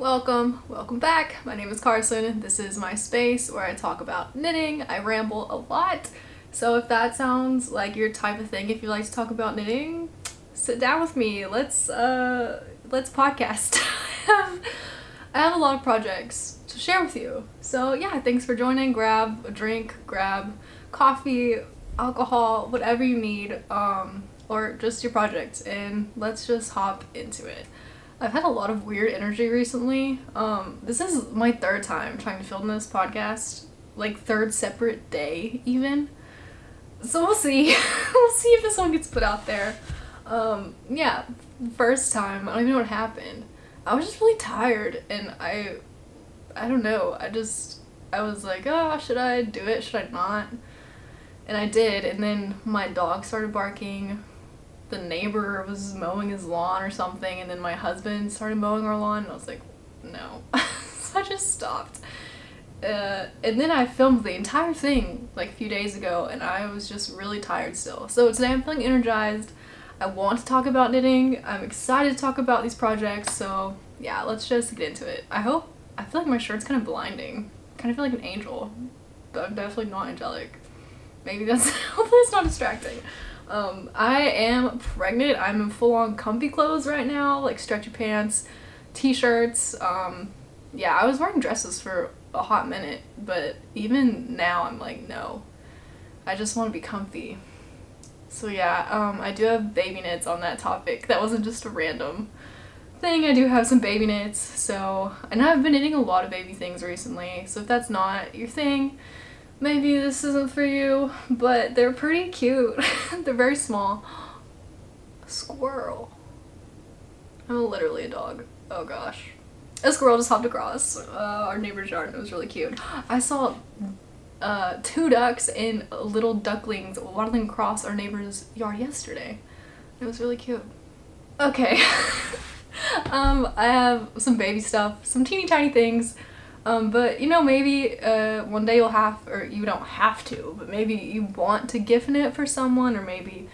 Welcome back. My name is Carson. This is my space where I talk about knitting. I ramble a lot. So if that sounds like your type of thing, if you like to talk about knitting, sit down with me. Let's podcast. I have a lot of projects to share with you. So yeah, thanks for joining. Grab a drink, grab coffee, alcohol, whatever you need, or just your project, and let's just hop into it. I've had a lot of weird energy recently. This is my third time trying to film this podcast, like third separate day even. So we'll see. We'll see if this one gets put out there. Yeah, first time, I don't even know what happened. I was just really tired, and I don't know, I was like, oh, should I do it, should I not? And I did, and then my dog started barking. The neighbor was mowing his lawn or something, and then my husband started mowing our lawn, and I was like, no. So I just stopped. And then I filmed the entire thing like a few days ago, and I was just really tired still. So today I'm feeling energized. I want to talk about knitting. I'm excited to talk about these projects, so yeah, let's just get into it. I feel like my shirt's kind of blinding. I kind of feel like an angel, but I'm definitely not angelic. Maybe hopefully it's not distracting. I am pregnant. I'm in full-on comfy clothes right now, like stretchy pants, t-shirts. Yeah, I was wearing dresses for a hot minute, but even now I'm like, no. I just want to be comfy. So yeah, I do have baby knits on that topic. That wasn't just a random thing. I do have some baby knits, so, and I've been knitting a lot of baby things recently, so if that's not your thing, maybe this isn't for you, but they're pretty cute. They're very small. A squirrel. I'm literally a dog. Oh gosh. A squirrel just hopped across our neighbor's yard, and it was really cute. I saw 2 ducks and little ducklings waddling across our neighbor's yard yesterday. It was really cute. Okay. I have some baby stuff, some teeny tiny things. But you know, maybe one day you'll have, or you don't have to, but maybe you want to gift knit for someone, or maybe,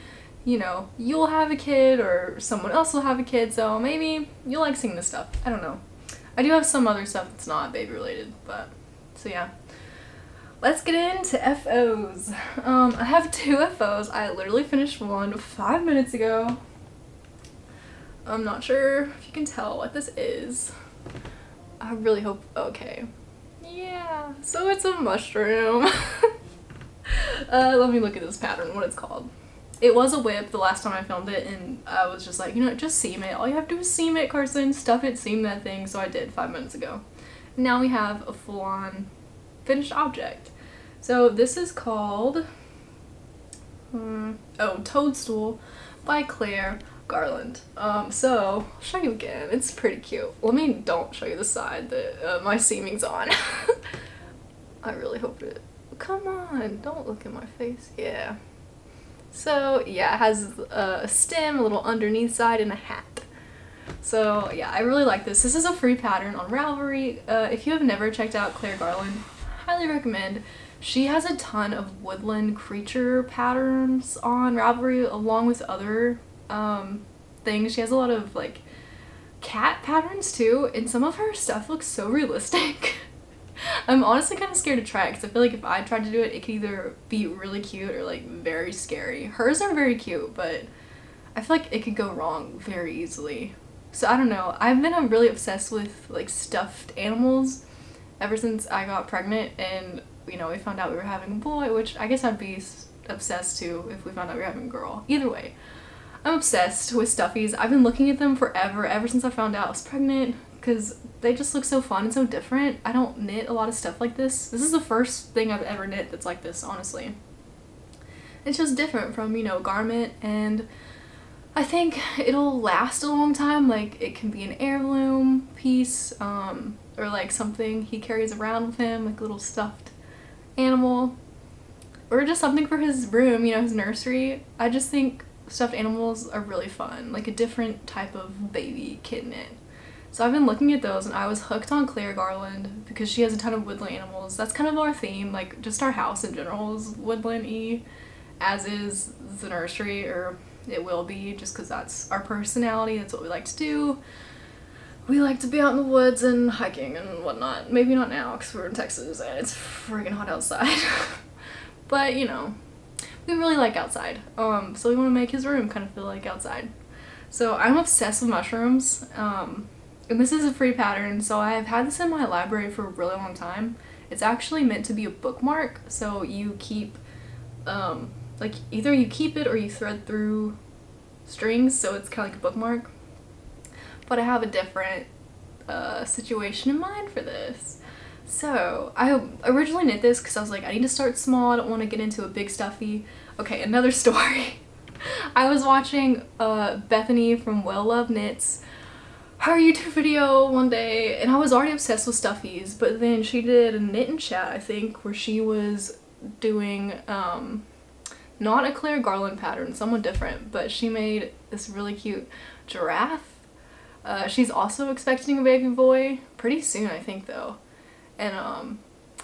you know, you'll have a kid or someone else will have a kid, so maybe you'll like seeing this stuff. I don't know. I do have some other stuff that's not baby related, but, so yeah. Let's get into FOs. I have 2 FOs. I literally finished one 5 minutes ago. I'm not sure if you can tell what this is. I really hope, okay. Yeah, so it's a mushroom. Let me look at this pattern, what it's called. It was a whip the last time I filmed it, and I was just like, you know, just seam it. All you have to do is seam it, Carson. Stuff it, seam that thing. So I did 5 minutes ago. Now we have a full-on finished object. So this is called, Toadstool by Claire Garland. So I'll show you again. It's pretty cute. Let me don't show you the side that my seaming's on. I really hope it. Come on, don't look at my face. Yeah. So yeah, it has a stem, a little underneath side, and a hat. So yeah, I really like this. This is a free pattern on Ravelry. If you have never checked out Claire Garland, highly recommend. She has a ton of woodland creature patterns on Ravelry, along with other things. She has a lot of like cat patterns too, and some of her stuff looks so realistic. I'm honestly kind of scared to try it, because I feel like if I tried to do it, it could either be really cute or like very scary. Hers are very cute, but I feel like it could go wrong very easily. So I don't know. I've been really obsessed with like stuffed animals ever since I got pregnant, and you know, we found out we were having a boy, which I guess I'd be obsessed too if we found out we were having a girl. Either way, I'm obsessed with stuffies. I've been looking at them forever, ever since I found out I was pregnant, because they just look so fun and so different. I don't knit a lot of stuff like this. This is the first thing I've ever knit that's like this, honestly. It's just different from, you know, garment, and I think it'll last a long time. Like, it can be an heirloom piece, or like something he carries around with him, like a little stuffed animal, or just something for his room, you know, his nursery. I just think stuffed animals are really fun, like a different type of baby kid knit. So I've been looking at those, and I was hooked on Claire Garland because she has a ton of woodland animals. That's kind of our theme, like just our house in general is woodland-y, as is the nursery, or it will be, just because that's our personality, that's what we like to do. we like to be out in the woods and hiking and whatnot. Maybe not now because we're in Texas and it's freaking hot outside. But you know, we really like outside. So we want to make his room kind of feel like outside. So I'm obsessed with mushrooms. And this is a free pattern, so I've had this in my library for a really long time. It's actually meant to be a bookmark, so you keep, like either you keep it or you thread through strings, so it's kind of like a bookmark. But I have a different situation in mind for this. So I originally knit this because I was like, I need to start small, I don't want to get into a big stuffy. Okay, another story. I was watching Bethany from Well Love Knits, her YouTube video one day, and I was already obsessed with stuffies, but then she did a knit and chat, I think, where she was doing not a Claire Garland pattern, someone different, but she made this really cute giraffe. She's also expecting a baby boy pretty soon, I think, though. And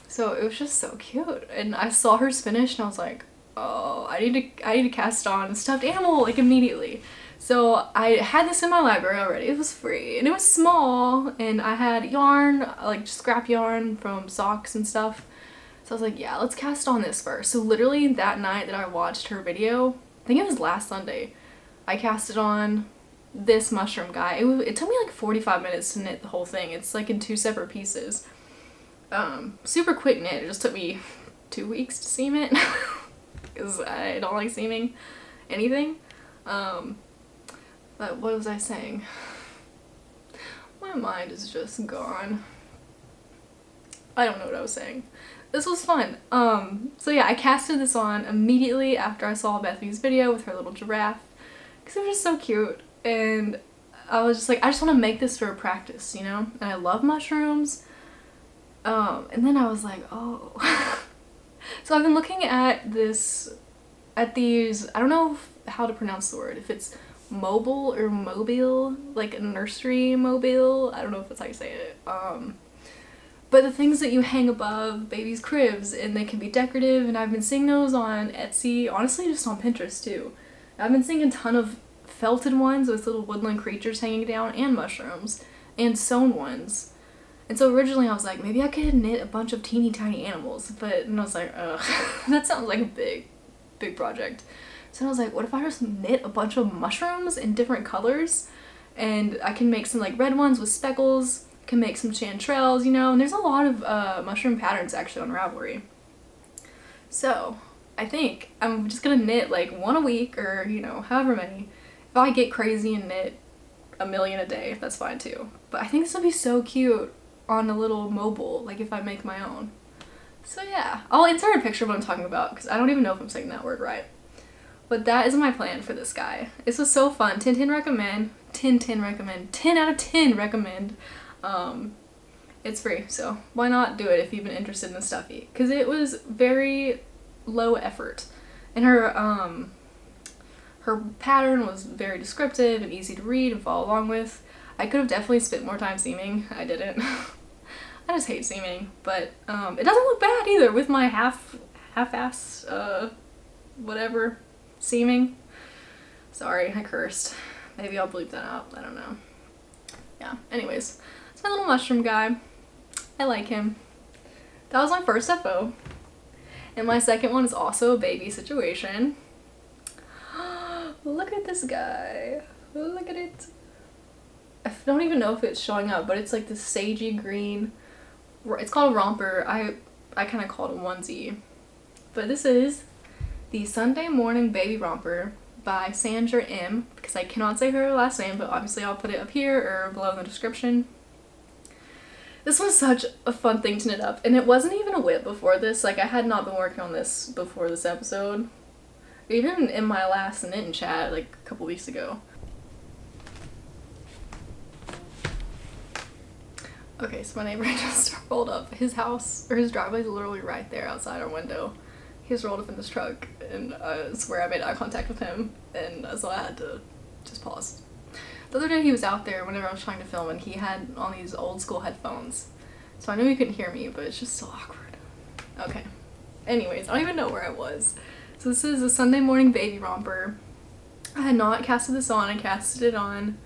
so it was just so cute, and I saw hers finish and I was like, oh, I need to cast on a stuffed animal like immediately. So I had this in my library already. It was free and it was small, and I had yarn, like scrap yarn from socks and stuff. So I was like, yeah, let's cast on this first. So literally that night that I watched her video, I think it was last Sunday, I casted on this mushroom guy. It took me like 45 minutes to knit the whole thing. It's like in 2 separate pieces. Super quick knit. It just took me 2 weeks to seam it because I don't like seaming anything. But what was I saying? My mind is just gone. I don't know what I was saying. This was fun. So yeah, I casted this on immediately after I saw Bethany's video with her little giraffe because it was just so cute, and I was just like, I just want to make this for practice, you know? And I love mushrooms. And then I was like, oh. So I've been looking at these, I don't know how to pronounce the word, if it's mobile or mobile, like a nursery mobile. I don't know if that's how you say it. But the things that you hang above babies' cribs, and they can be decorative, and I've been seeing those on Etsy, honestly just on Pinterest too. I've been seeing a ton of felted ones with little woodland creatures hanging down, and mushrooms, and sewn ones. And so originally I was like, maybe I could knit a bunch of teeny tiny animals, but then I was like, ugh, that sounds like a big project. So I was like, what if I just knit a bunch of mushrooms in different colors, and I can make some like red ones with speckles, can make some chanterelles, you know, and there's a lot of mushroom patterns actually on Ravelry. So I think I'm just gonna knit like one a week, or you know, however many. If I get crazy and knit a million a day, that's fine too. But I think this would be so cute on a little mobile, like if I make my own. So yeah, I'll insert a picture of what I'm talking about because I don't even know if I'm saying that word right. But that is my plan for this guy. This was so fun. 10 recommend. 10 recommend. 10 out of 10 recommend. It's free, so why not do it if you've been interested in the stuffy? Because it was very low effort. And her pattern was very descriptive and easy to read and follow along with. I could have definitely spent more time seaming. I didn't. I just hate seaming. But it doesn't look bad either with my half-ass whatever seaming. Sorry, I cursed. Maybe I'll bleep that out. I don't know. Yeah, anyways. It's my little mushroom guy. I like him. That was my first FO. And my second one is also a baby situation. Look at this guy. Look at it. I don't even know if it's showing up, but it's like this sagey green. It's called a romper. I kind of call it a onesie. But this is the Sunday Morning Baby Romper by Sandra M, because I cannot say her last name, but obviously I'll put it up here or below in the description. This was such a fun thing to knit up, and it wasn't even a whip before this. Like, I had not been working on this before this episode. Even in my last knit and chat, like a couple weeks ago. Okay, so my neighbor just rolled up. His house, or his driveway is literally right there outside our window. He's rolled up in this truck, and I swear I made eye contact with him, and so I had to just pause. The other day he was out there whenever I was trying to film, and he had on these old school headphones. So I knew he couldn't hear me, but it's just so awkward. Okay. Anyways, I don't even know where I was. So this is a Sunday Morning Baby Romper. I had not casted this on. I casted it on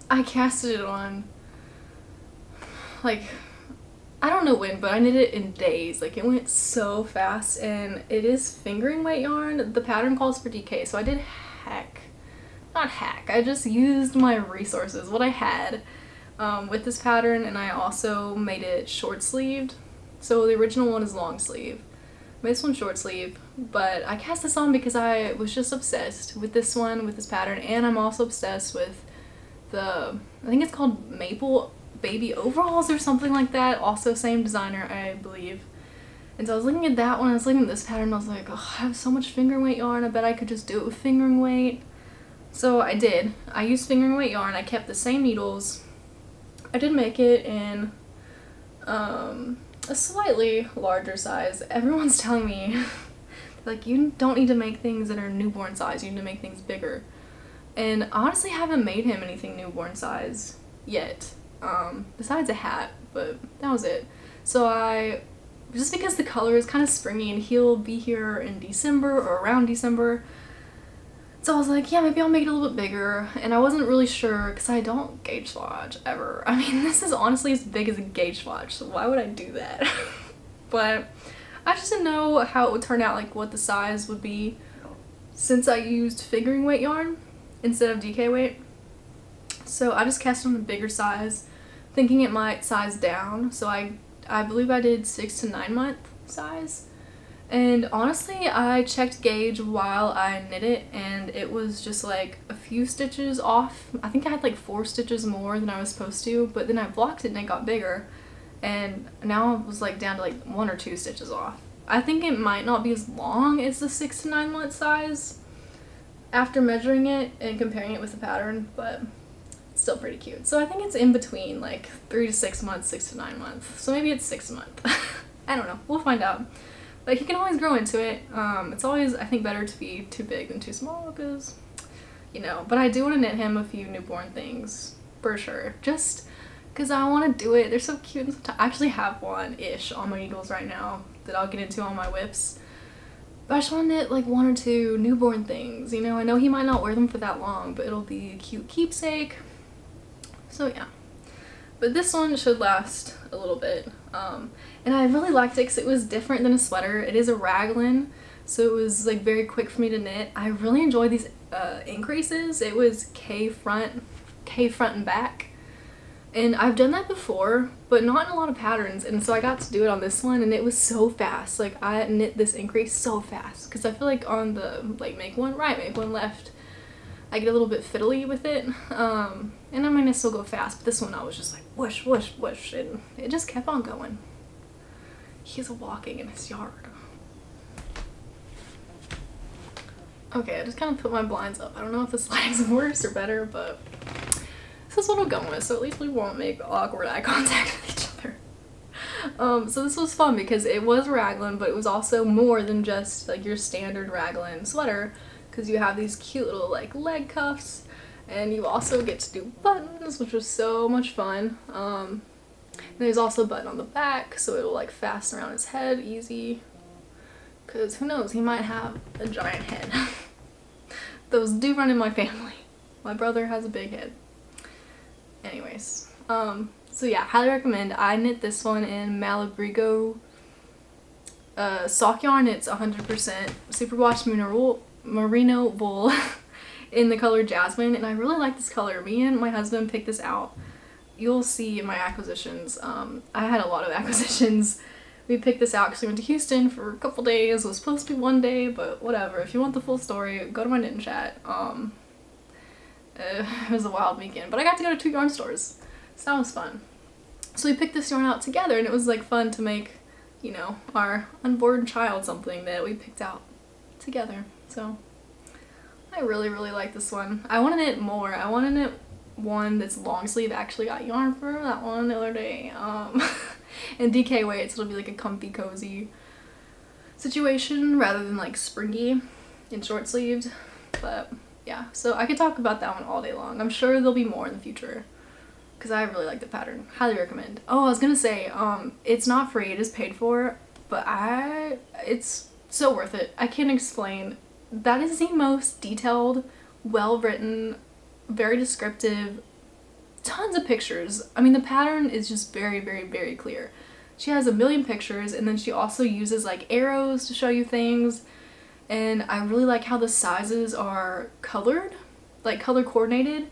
I casted it on, like, I don't know when, but I knit it in days. Like, it went so fast, and it is fingering weight yarn. The pattern calls for DK, so I did not hack, I just used my resources, what I had, with this pattern, and I also made it short sleeved. So the original one is long sleeve. Made this one short sleeve, but I cast this on because I was just obsessed with this one, with this pattern, and I'm also obsessed with I think it's called Maple Baby Overalls or something like that, also same designer, I believe. And so I was looking at that one, I was looking at this pattern, and I was like, oh, I have so much fingering weight yarn, I bet I could just do it with fingering weight. So I did. I used fingering weight yarn, I kept the same needles. I did make it in a slightly larger size. Everyone's telling me, like, you don't need to make things that are newborn size, you need to make things bigger. And I honestly haven't made him anything newborn size yet, besides a hat, but that was it. So just because the color is kind of springy and he'll be here in December or around December, so I was like, yeah, maybe I'll make it a little bit bigger, and I wasn't really sure because I don't gauge swatch ever. I mean, this is honestly as big as a gauge swatch, so why would I do that? But I just didn't know how it would turn out, like what the size would be, since I used fingering weight yarn instead of DK weight. So I just cast on a bigger size, thinking it might size down. So I believe I did 6 to 9 month size. And honestly, I checked gauge while I knit it, and it was just like a few stitches off. I think I had like 4 stitches more than I was supposed to, but then I blocked it and it got bigger, and now it was like down to like 1 or 2 stitches off. I think it might not be as long as the 6 to 9 month size after measuring it and comparing it with the pattern, but it's still pretty cute. So I think it's in between like 3 to 6 months, 6 to 9 months. So maybe it's 6 months. I don't know. We'll find out. But he can always grow into it. It's always, I think, better to be too big than too small because, you know. But I do want to knit him a few newborn things, for sure. Just because I want to do it. They're so cute. I actually have one-ish on my needles right now that I'll get into on my whips. But I just want to knit like 1 or 2 newborn things, you know. I know he might not wear them for that long, but it'll be a cute keepsake. So yeah. But this one should last a little bit. And I really liked it because it was different than a sweater. It is a raglan, so it was like very quick for me to knit. I really enjoyed these increases. It was K front and back. And I've done that before, but not in a lot of patterns, and so I got to do it on this one, and it was so fast. Like, I knit this increase so fast, because I feel like on the, like, make one right, make one left, I get a little bit fiddly with it, and I might still go fast, but this one I was just like whoosh, whoosh, whoosh, and it just kept on going. He's walking in his yard. Okay, I just kind of put my blinds up. I don't know if this lighting's worse or better, but this is what I'm going with, so at least we won't make awkward eye contact with each other. So this was fun because it was raglan, but it was also more than just like your standard raglan sweater, because you have these cute little like leg cuffs, and you also get to do buttons, which was so much fun. There's also a button on the back, so it'll like fasten around his head easy, because who knows, he might have a giant head. Those do run in my family. My brother has a big head. Anyways, so yeah, highly recommend. I knit this one in Malabrigo sock yarn. It's 100% superwash merino wool in the color Jasmine, and I really like this color. Me and my husband picked this out. You'll see in my acquisitions. I had a lot of acquisitions. We picked this out because we went to Houston for a couple days. It was supposed to be 1 day, but whatever. If you want the full story, go to my knit and chat. It was a wild weekend, but I got to go to 2 yarn stores, so that was fun. So we picked this yarn out together, and it was like fun to make, you know, our unborn child something that we picked out together. So I really, really like this one. I want to knit more. I want to knit one that's long sleeve. I actually got yarn for that one the other day. And DK weight, so it'll be like a comfy, cozy situation rather than like springy and short sleeved. But yeah, so I could talk about that one all day long. I'm sure there'll be more in the future because I really like the pattern. Highly recommend. Oh, I was gonna say, it's not free, it is paid for, but it's so worth it. I can't explain. That is the most detailed, well written, very descriptive tons of pictures. I mean, the pattern is just very, very, very clear. She has a million pictures, and then she also uses like arrows to show you things. And I really like how the sizes are colored, like color coordinated.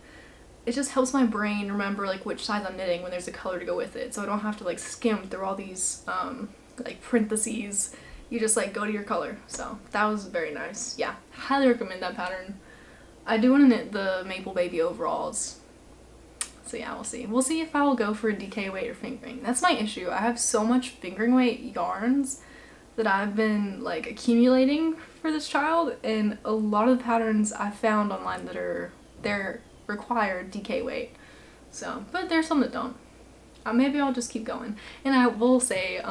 It just helps my brain remember like which size I'm knitting when there's a color to go with it. So I don't have to like skim through all these like parentheses. You just like go to your color. So that was very nice. Yeah, highly recommend that pattern. I do want to knit the Maple Baby overalls. So yeah, we'll see. We'll see if I will go for a DK weight or fingering. That's my issue. I have so much fingering weight yarns that I've been like accumulating for this child, and a lot of the patterns I found online that they're required DK weight. So, but there's some that don't. Maybe I'll just keep going. And I will say,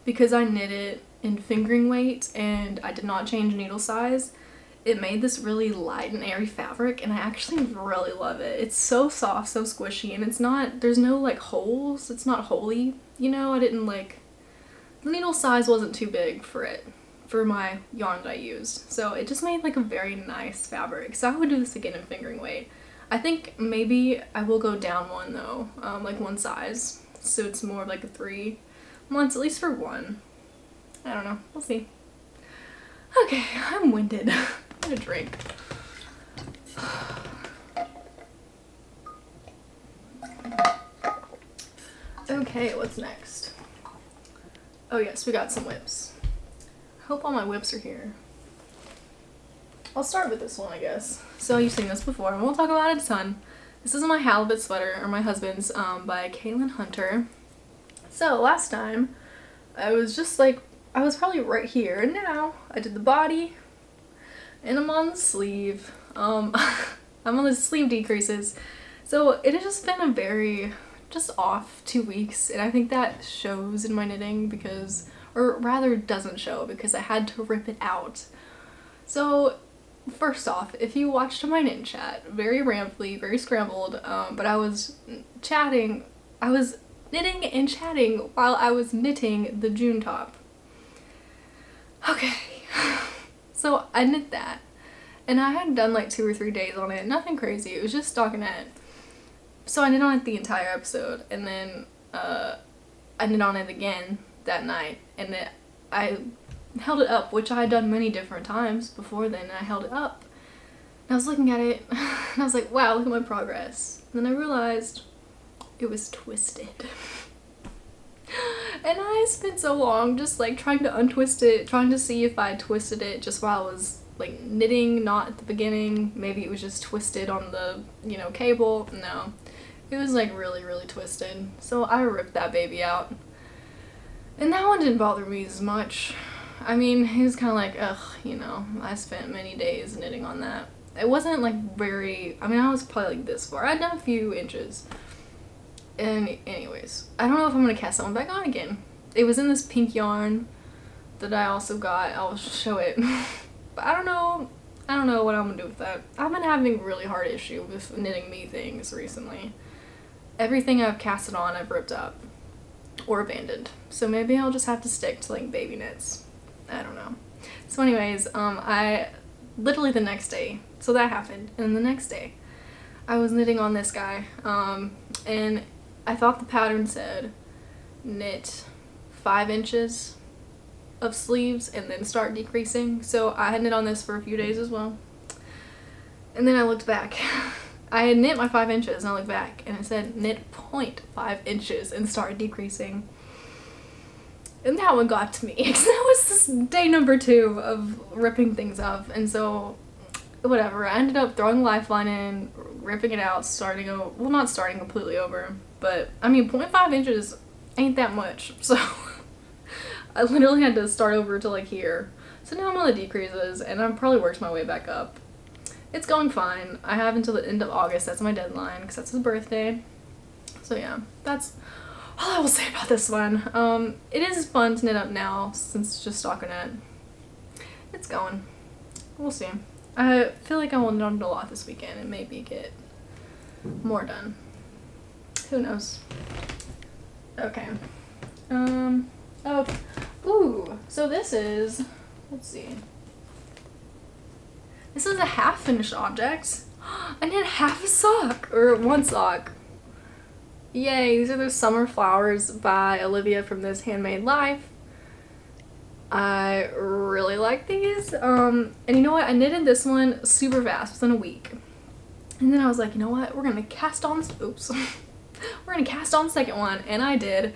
because I knit it in fingering weight and I did not change needle size, it made this really light and airy fabric, and I actually really love it. It's so soft, so squishy, and it's not, there's no like holes, it's not holey, you know. I didn't like, the needle size wasn't too big for it, for my yarn that I used. So it just made like a very nice fabric. So I would do this again in fingering weight. I think maybe I will go down one though, like one size. So it's more of like a 3 months, at least for one. I don't know, we'll see. Okay, I'm winded. I'm gonna drink. Okay, what's next? Oh yes, we got some whips. I hope all my whips are here. I'll start with this one, I guess. So you've seen this before, and we'll talk about it a ton. This is my Halibut Sweater, or my husband's, by Kaylin Hunter. So last time, I was just like, I was probably right here, and now I did the body, and I'm on the sleeve. I'm on the sleeve decreases. So it has just been a very, just off 2 weeks, and I think that shows in my knitting because, or rather doesn't show because I had to rip it out. So first off, if you watched my knit chat, very rambly, very scrambled, but I was chatting, I was knitting and chatting while I was knitting the June top. Okay, so I knit that, and I had done like 2 or 3 days on it, nothing crazy, it was just stockinette. So I knit on it the entire episode, and then I knit on it again that night, and then I held it up, which I had done many different times before then, and I held it up. And I was looking at it, and I was like, wow, look at my progress. And then I realized it was twisted. And I spent so long just like trying to untwist it, trying to see if I twisted it just while I was like knitting, not at the beginning. Maybe it was just twisted on the, you know, cable. No, it was like really, really twisted. So I ripped that baby out. And that one didn't bother me as much. I mean, it was kind of like, ugh, you know, I spent many days knitting on that. It wasn't like very, I mean, I was probably like this far. I'd done a few inches. And anyways, I don't know if I'm gonna cast that one back on again. It was in this pink yarn that I also got. I'll show it. But I don't know what I'm gonna do with that. I've been having a really hard issue with knitting me things recently. Everything I've casted on I've ripped up or abandoned. So maybe I'll just have to stick to like baby knits. I don't know. So anyways, I literally the next day, so that happened, and the next day I was knitting on this guy, and I thought the pattern said knit 5 inches of sleeves and then start decreasing. So I had knit on this for a few days as well. And then I looked back. I had knit my 5 inches and I looked back and it said knit 0.5 inches and start decreasing. And that one got to me because that was this day number 2 of ripping things up. And so whatever, I ended up throwing the lifeline in, ripping it out, starting over, well, not starting completely over, but I mean 0.5 inches ain't that much, so I literally had to start over to like here. So now I'm on the decreases and I've probably worked my way back up. It's going fine. I have until the end of August, that's my deadline because that's his birthday. So yeah, that's all I will say about this one. It is fun to knit up now since it's just stockinette. It's going. We'll see. I feel like I will knit on a lot this weekend and maybe get more done. Who knows? Okay. Oh, ooh, so this is, let's see. This is a half finished object. I knit half a sock, or one sock. Yay, these are the Summer Flowers by Olivia from This Handmade Life. I really like these. And you know what? I knitted this one super fast, within a week. And then I was like, you know what? We're gonna cast on, oops. We're gonna cast on the second one, and I did.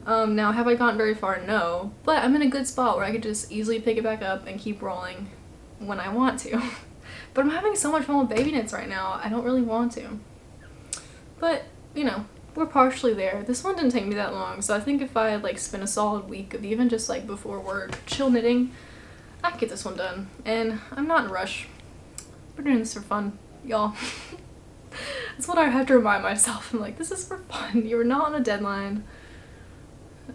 Now, have I gotten very far? No. But I'm in a good spot where I could just easily pick it back up and keep rolling when I want to. But I'm having so much fun with baby knits right now, I don't really want to. But, you know, we're partially there. This one didn't take me that long, so I think if I had like spent a solid week of even just like before work chill knitting, I could get this one done. And I'm not in a rush. We're doing this for fun, y'all. That's what I have to remind myself. I'm like, this is for fun. You're not on a deadline.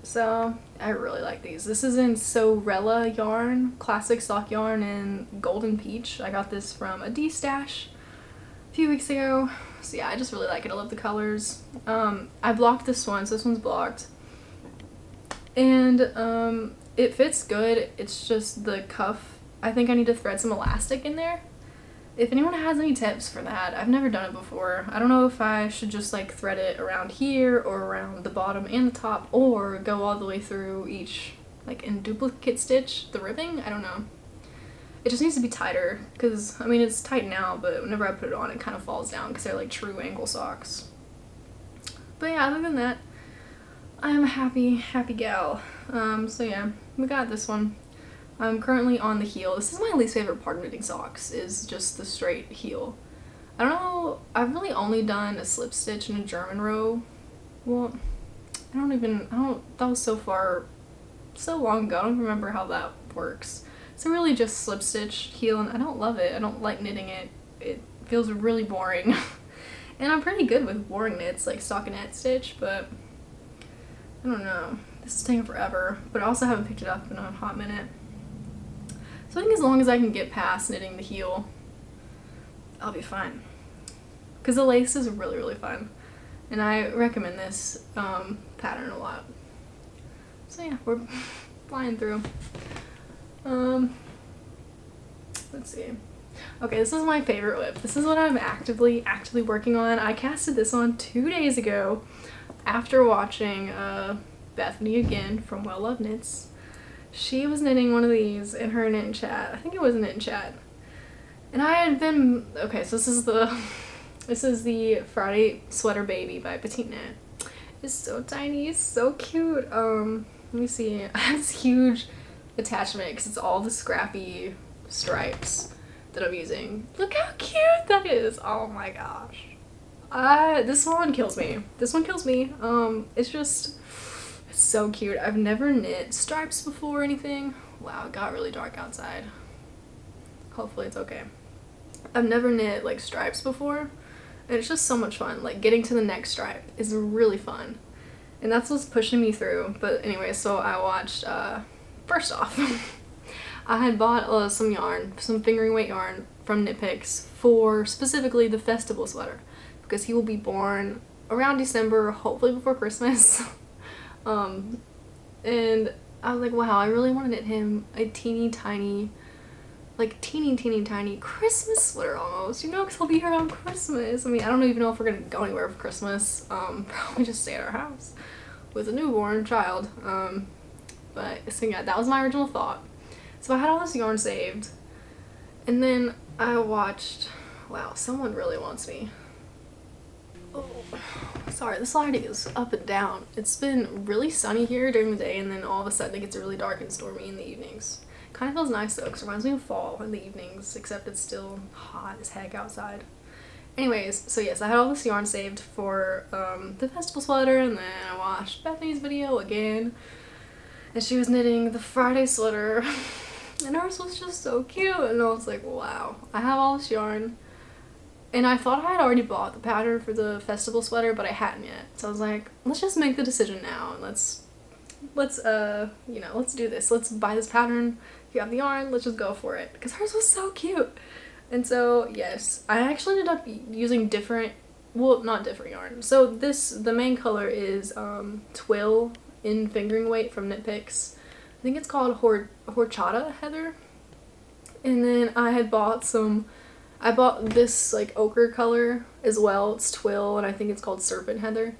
So I really like these. This is in Sorella yarn, classic sock yarn in Golden Peach. I got this from a D-stash a few weeks ago. So yeah, I just really like it. I love the colors. I blocked this one, so this one's blocked. And it fits good. It's just the cuff. I think I need to thread some elastic in there. If anyone has any tips for that, I've never done it before. I don't know if I should just like thread it around here or around the bottom and the top, or go all the way through each, like in duplicate stitch, the ribbing. I don't know. It just needs to be tighter, because I mean it's tight now, but whenever I put it on it kind of falls down because they're like true ankle socks. But yeah, other than that, I'm a happy gal. So yeah, we got this one. I'm currently on the heel. This is my least favorite part of knitting socks, is just the straight heel. I don't know, I've really only done a slip stitch and a German row. Well, that was so long ago, I don't remember how that works. So really just slip stitch heel, and I don't love it. I don't like knitting it. It feels really boring. And I'm pretty good with boring knits, like stockinette stitch, but I don't know. This is taking forever, but I also haven't picked it up in a hot minute. So I think as long as I can get past knitting the heel, I'll be fine. Because the lace is really, really fun. And I recommend this pattern a lot. So yeah, we're flying through. Let's see. Okay, this is my favorite whip. This is what I'm actively working on. I casted this on 2 days ago after watching Bethany again from Well Loved Knits. She was knitting one of these in her knit and chat. I think it was a knit and chat. And I had been, okay, so this is the Friday Sweater Baby by Petite Knit. It's so tiny, it's so cute. Let me see. I have this huge attachment because it's all the scrappy stripes that I'm using. Look how cute that is. Oh my gosh. This one kills me. This one kills me. It's just so cute. I've never knit stripes before or anything. Wow, it got really dark outside. Hopefully it's okay. I've never knit like stripes before, and it's just so much fun. Like getting to the next stripe is really fun, and that's what's pushing me through. But anyway, so I watched, first off, I had bought some yarn, some fingering weight yarn from Knit Picks for specifically the festival sweater, because he will be born around December, hopefully before Christmas. And I was like, wow, I really want to knit him a teeny tiny Christmas sweater almost, you know, because he'll be here on Christmas. I mean, I don't even know if we're gonna go anywhere for Christmas. Probably just stay at our house with a newborn child. But so yeah, that was my original thought. So I had all this yarn saved, and then I watched, wow, someone really wants me. Oh, sorry, this lighting is up and down. It's been really sunny here during the day, and then all of a sudden it gets really dark and stormy in the evenings. Kind of feels nice though, because it reminds me of fall in the evenings, except it's still hot as heck outside. Anyways, so yes, I had all this yarn saved for the festival sweater, and then I watched Bethany's video again, and she was knitting the Friday sweater, and hers was just so cute, and I was like, wow, I have all this yarn. And I thought I had already bought the pattern for the festival sweater, but I hadn't yet. So I was like, let's just make the decision now, and let's do this. Let's buy this pattern. If you have the yarn, let's just go for it. Because hers was so cute. And so, yes, I actually ended up using not different yarn. So the main color is Twill in fingering weight from Knit Picks. I think it's called Horchata Heather. And then I had bought some I bought this like ochre color as well. It's twill, and I think it's called serpent heather.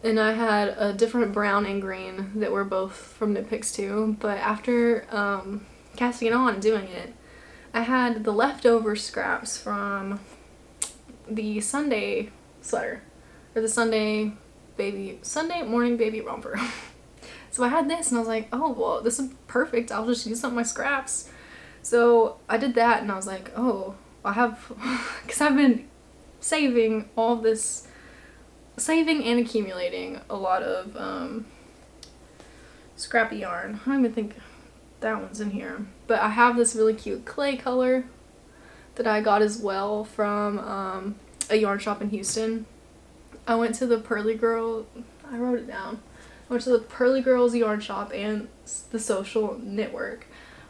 And I had a different brown and green that were both from Knit Picks too. But after casting it on and doing it, I had the leftover scraps from the Sunday sweater, or the Sunday morning baby romper. So I had this and I was like, oh, well, this is perfect. I'll just use up my scraps. So I did that and I was like, oh, I have, because I've been saving all this, saving and accumulating a lot of scrappy yarn. I don't even think that one's in here. But I have this really cute clay color that I got as well from a yarn shop in Houston. I went to the Pearly Girl, I wrote it down. I went to the Pearly Girls yarn shop and the Social Knitwork.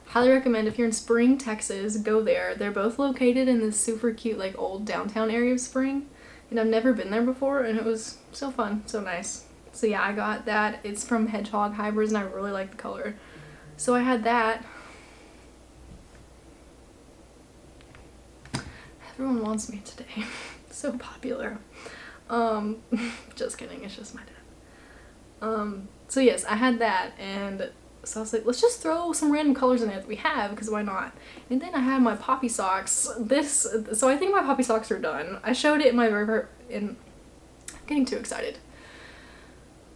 Highly recommend if you're in Spring, Texas, go there. They're both located in this super cute like old downtown area of Spring. And I've never been there before and it was so fun, so nice. So yeah, I got that. It's from Hedgehog Hybrids and I really like the color. So I had that. Everyone wants me today. So popular. Just kidding, it's just my dad. So yes, I had that, and so I was like, let's just throw some random colors in there that we have, because why not? And then I had my poppy socks. So I think my poppy socks are done. I showed it in my I'm getting too excited.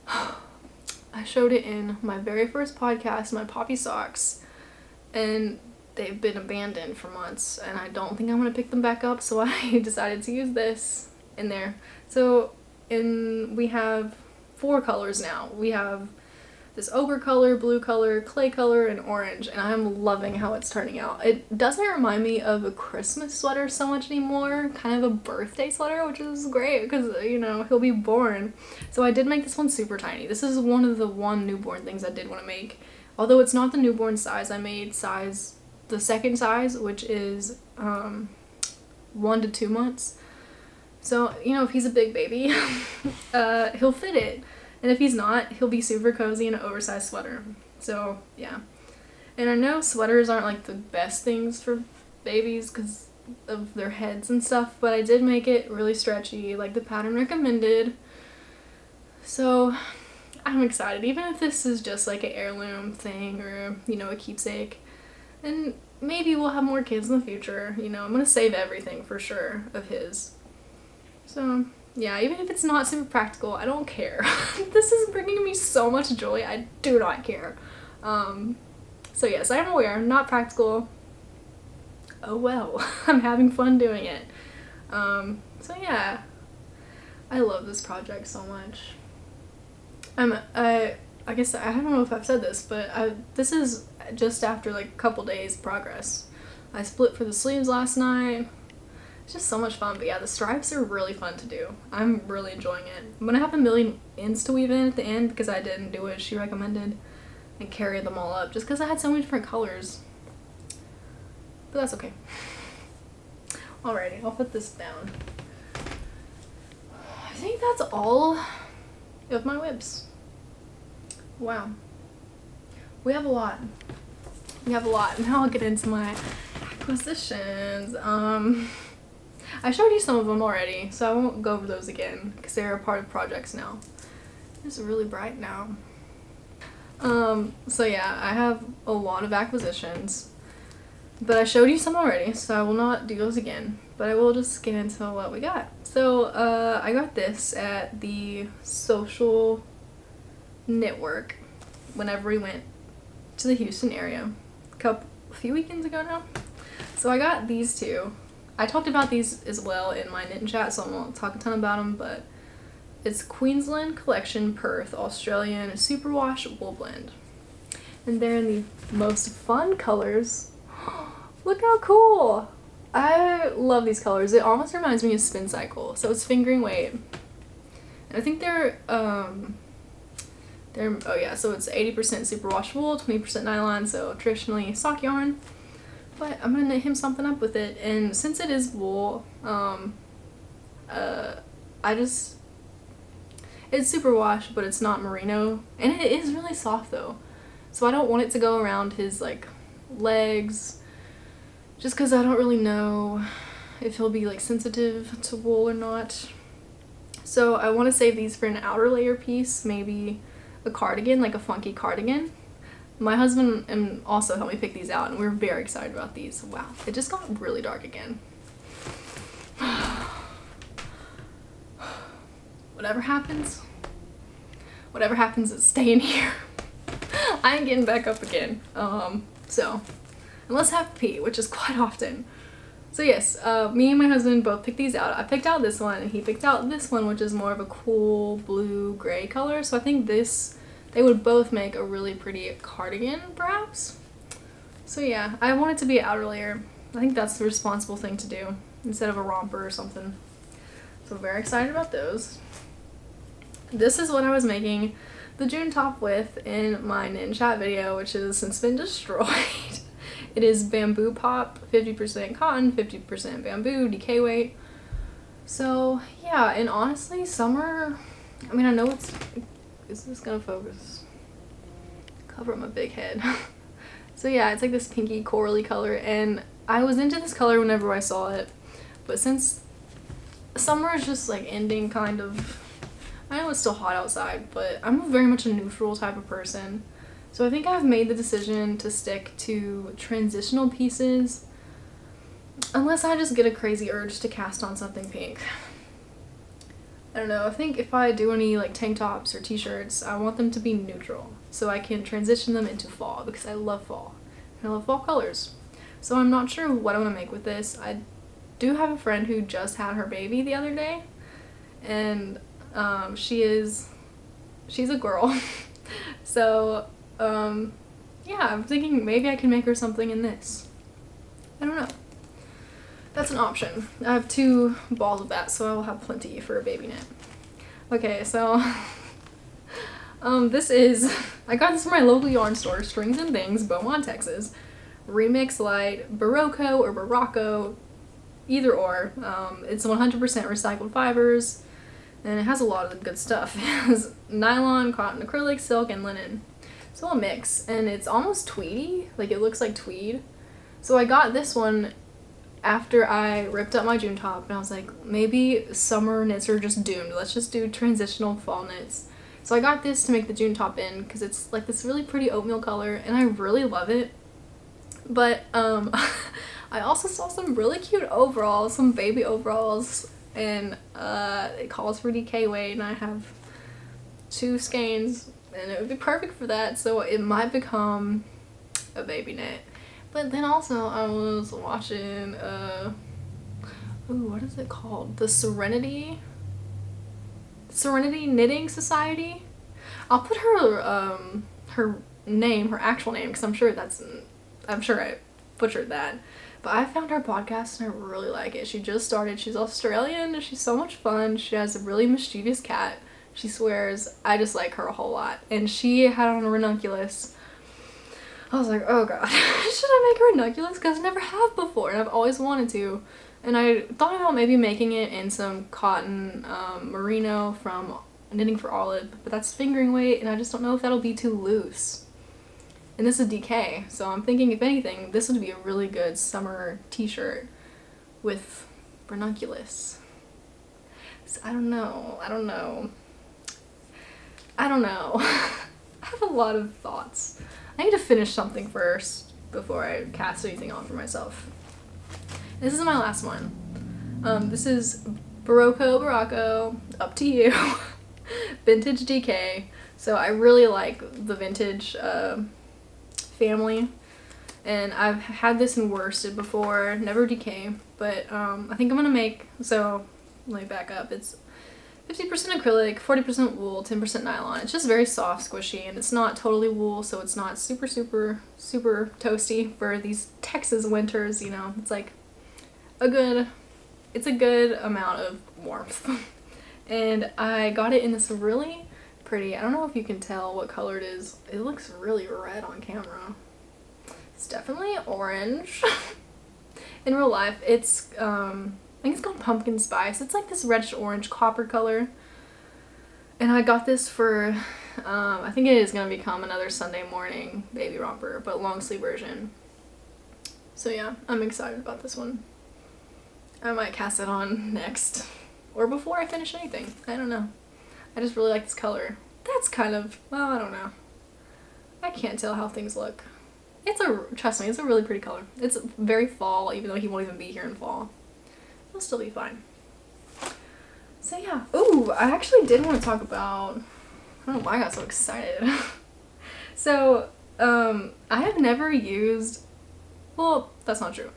I showed it in my very first podcast, my poppy socks, and they've been abandoned for months, and I don't think I'm gonna pick them back up, so I decided to use this in there. So we have 4 colors now. We have this ochre color, blue color, clay color, and orange, and I'm loving how it's turning out. It doesn't remind me of a Christmas sweater so much anymore, kind of a birthday sweater, which is great because, you know, he'll be born. So I did make this one super tiny. This is one of the newborn things I did want to make. Although it's not the newborn size, I made the second size, which is 1 to 2 months. So, you know, if he's a big baby, he'll fit it. And if he's not, he'll be super cozy in an oversized sweater. So, yeah. And I know sweaters aren't, like, the best things for babies because of their heads and stuff, but I did make it really stretchy, like the pattern recommended. So, I'm excited. Even if this is just, like, an heirloom thing or, you know, a keepsake. And maybe we'll have more kids in the future. You know, I'm going to save everything for sure of his. So, yeah, even if it's not super practical, I don't care. This is bringing me so much joy, I do not care. So yes, I am aware, not practical. Oh well, I'm having fun doing it. So yeah, I love this project so much. I guess, I don't know if I've said this, but this is just after like a couple days progress. I split for the sleeves last night. It's just so much fun, but yeah, the stripes are really fun to do. I'm really enjoying it. I'm gonna have a million ends to weave in at the end because I didn't do what she recommended and carry them all up just because I had so many different colors. But that's okay. Alrighty, I'll put this down. I think that's all of my whips. Wow. We have a lot. Now I'll get into my acquisitions. I showed you some of them already, so I won't go over those again because they're a part of projects now. It's really bright now. So yeah, I have a lot of acquisitions, but I showed you some already, so I will not do those again, but I will just get into what we got. So, I got this at the Social Knitwork whenever we went to the Houston area a few weekends ago now. So I got these two. I talked about these as well in my knit and chat, so I won't talk a ton about them, but it's Queensland Collection Perth Australian Superwash Wool Blend. And they're in the most fun colors. Look how cool! I love these colors. It almost reminds me of Spin Cycle. So it's fingering weight. And I think they're oh yeah, so it's 80% superwash wool, 20% nylon, so traditionally sock yarn. But I'm gonna knit him something up with it, and since it is wool, it's superwash, but it's not merino, and it is really soft though. So I don't want it to go around his like legs, just because I don't really know if he'll be like sensitive to wool or not. So I want to save these for an outer layer piece, maybe a cardigan, like a funky cardigan. My husband and also helped me pick these out, and we were very excited about these. Wow, it just got really dark again. Whatever happens is staying here. I ain't getting back up again. So unless I have to pee, which is quite often. So yes, me and my husband both picked these out. I picked out this one, and he picked out this one, which is more of a cool blue-gray color. So I think they would both make a really pretty cardigan, perhaps. So yeah, I want it to be an outer layer. I think that's the responsible thing to do, instead of a romper or something. So I'm very excited about those. This is what I was making the June top with in my knit and chat video, which has since been destroyed. It is bamboo pop, 50% cotton, 50% bamboo, DK weight. So yeah, and honestly, summer, I mean, I know is this gonna focus? Cover up my big head. So yeah, it's like this pinky corally color, and I was into this color whenever I saw it, but since summer is just like ending kind of, I know it's still hot outside, but I'm very much a neutral type of person. So I think I've made the decision to stick to transitional pieces unless I just get a crazy urge to cast on something pink. I don't know, I think if I do any like tank tops or t-shirts, I want them to be neutral so I can transition them into fall, because I love fall. And I love fall colors. So I'm not sure what I'm gonna make with this. I do have a friend who just had her baby the other day, and she's a girl. So yeah, I'm thinking maybe I can make her something in this. I don't know. That's an option. I have 2 balls of that, so I will have plenty for a baby knit. Okay, so I got this from my local yarn store, Strings and Things, Beaumont, Texas. Remix Light, Barocco or Barocco, either or. It's 100% recycled fibers, and it has a lot of good stuff. It has nylon, cotton, acrylic, silk, and linen. It's all a mix, and it's almost tweedy, like it looks like tweed. So I got this one after I ripped up my June top, and I was like, maybe summer knits are just doomed. Let's just do transitional fall knits. So I got this to make the June top in, because it's like this really pretty oatmeal color, and I really love it. But I also saw some really cute overalls, some baby overalls, and it calls for DK weight, and I have 2 skeins, and it would be perfect for that, so it might become a baby knit. But then also I was watching, what is it called? The Serenity Knitting Society? I'll put her name, her actual name, because I'm sure I butchered that. But I found her podcast and I really like it. She just started. She's Australian and she's so much fun. She has a really mischievous cat. She swears. I just like her a whole lot. And she had on a ranunculus. I was like, oh god, should I make a ranunculus? Because I never have before and I've always wanted to. And I thought about maybe making it in some cotton merino from Knitting for Olive, but that's fingering weight and I just don't know if that'll be too loose. And this is DK, so I'm thinking if anything, this would be a really good summer t-shirt with ranunculus. So I don't know. I have a lot of thoughts. I need to finish something first before I cast anything on for myself. This is my last one. This is Barocco, Up to You, Vintage DK. So I really like the vintage family, and I've had this in worsted before, never DK, but I think I'm gonna make, so let me back up, it's 50% acrylic, 40% wool, 10% nylon. It's just very soft, squishy, and it's not totally wool, so it's not super toasty for these Texas winters, you know. It's like a good amount of warmth. And I got it in this really pretty, I don't know if you can tell what color it is. It looks really red on camera. It's definitely orange. In real life, it's I think it's called pumpkin spice. It's like this reddish orange copper color. And I got this for I think it is gonna become another Sunday morning baby romper, but long sleeve version. So yeah, I'm excited about this one. I might cast it on next. Or before I finish anything. I don't know. I just really like this color. That's kind of, well, I don't know. I can't tell how things look. Trust me, it's a really pretty color. It's very fall, even though he won't even be here in fall. He'll still be fine. So yeah. Ooh, I actually did want to talk about, I don't know why I got so excited. So, I have never used, well, that's not true.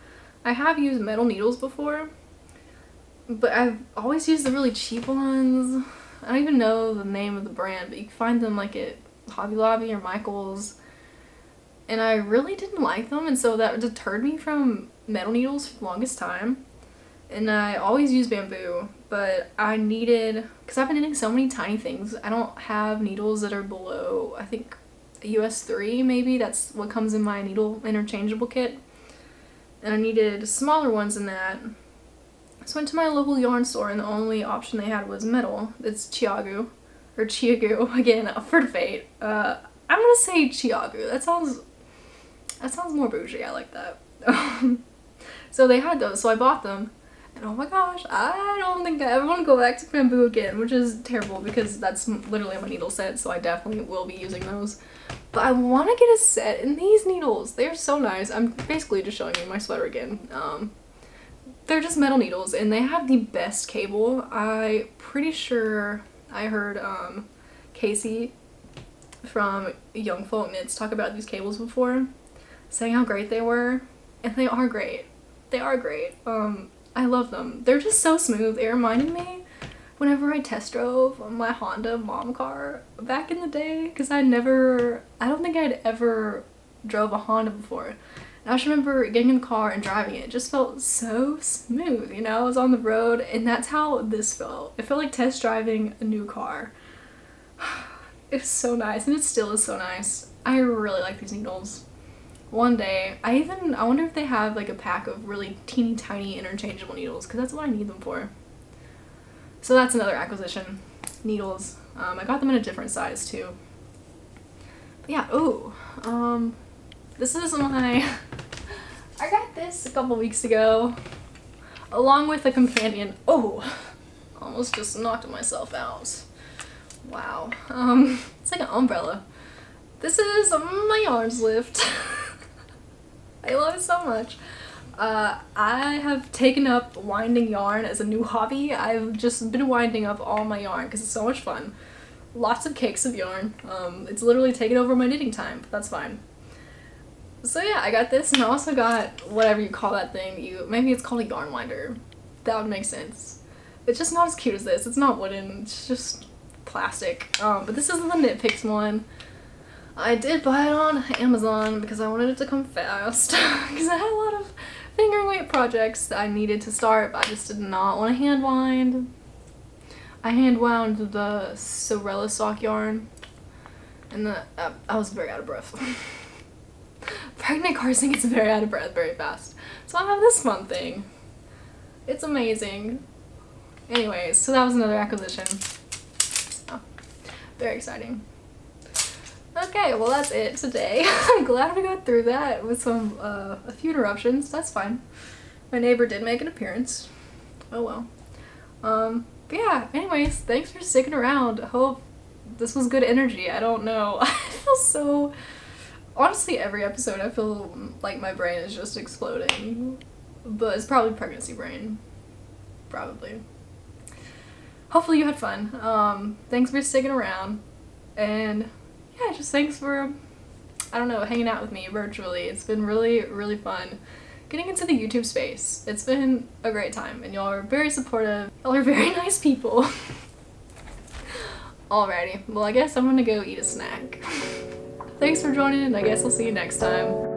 I have used metal needles before, but I've always used the really cheap ones. I don't even know the name of the brand, but you can find them like at Hobby Lobby or Michael's. And I really didn't like them, and so that deterred me from metal needles for the longest time. And I always use bamboo, but I needed, because I've been knitting so many tiny things, I don't have needles that are below, I think, US 3 maybe, that's what comes in my needle interchangeable kit. And I needed smaller ones than that. So I went to my local yarn store, and the only option they had was metal. It's Chiagu, or Chiagu, again, for fate. I'm gonna say Chiagu, that sounds more bougie, I like that. So they had those, so I bought them. And oh my gosh, I don't think I ever want to go back to bamboo again, which is terrible because that's literally my needle set, so I definitely will be using those. But I want to get a set in these needles. They're so nice. I'm basically just showing you my sweater again. They're just metal needles, and they have the best cable. I'm pretty sure I heard Casey from Young Folk Knits talk about these cables before, saying how great they were, and they are great. They are great. I love them. They're just so smooth. It reminded me whenever I test drove my Honda mom car back in the day, because I don't think I'd ever drove a Honda before. And I just remember getting in the car and driving it. It just felt so smooth, you know? I was on the road, and that's how this felt. It felt like test driving a new car. It's so nice, and it still is so nice. I really like these needles. One day, I wonder if they have like a pack of really teeny tiny interchangeable needles, because that's what I need them for. So that's another acquisition. Needles. I got them in a different size too. But yeah, this is I got this a couple weeks ago, along with a companion. Almost just knocked myself out. Wow. It's like an umbrella. This is my yarns lift. I love it so much. I have taken up winding yarn as a new hobby. I've just been winding up all my yarn because it's so much fun. Lots of cakes of yarn. It's literally taken over my knitting time, but that's fine. So yeah, I got this, and I also got whatever you call that thing. Maybe it's called a yarn winder. That would make sense. It's just not as cute as this. It's not wooden. It's just plastic. But this is the Knit Picks one. I did buy it on Amazon because I wanted it to come fast. Because I had a lot of fingering weight projects that I needed to start, but I just did not want to hand wind. I hand wound the Sorella sock yarn, and I was very out of breath. Pregnant Carson gets very out of breath very fast. So I have this fun thing. It's amazing. Anyways, so that was another acquisition. So, very exciting. Okay, well that's it today. I'm glad we got through that with a few interruptions. That's fine. My neighbor did make an appearance. Oh well. But yeah, anyways, thanks for sticking around. I hope this was good energy. I don't know. I feel so... Honestly, every episode I feel like my brain is just exploding. But it's probably pregnancy brain. Probably. Hopefully you had fun. Thanks for sticking around. And... yeah, just thanks for, I don't know, hanging out with me virtually. It's been really, really fun getting into the YouTube space. It's been a great time, and y'all are very supportive. Y'all are very nice people. Alrighty, well I guess I'm gonna go eat a snack. Thanks for joining, and I guess I'll see you next time.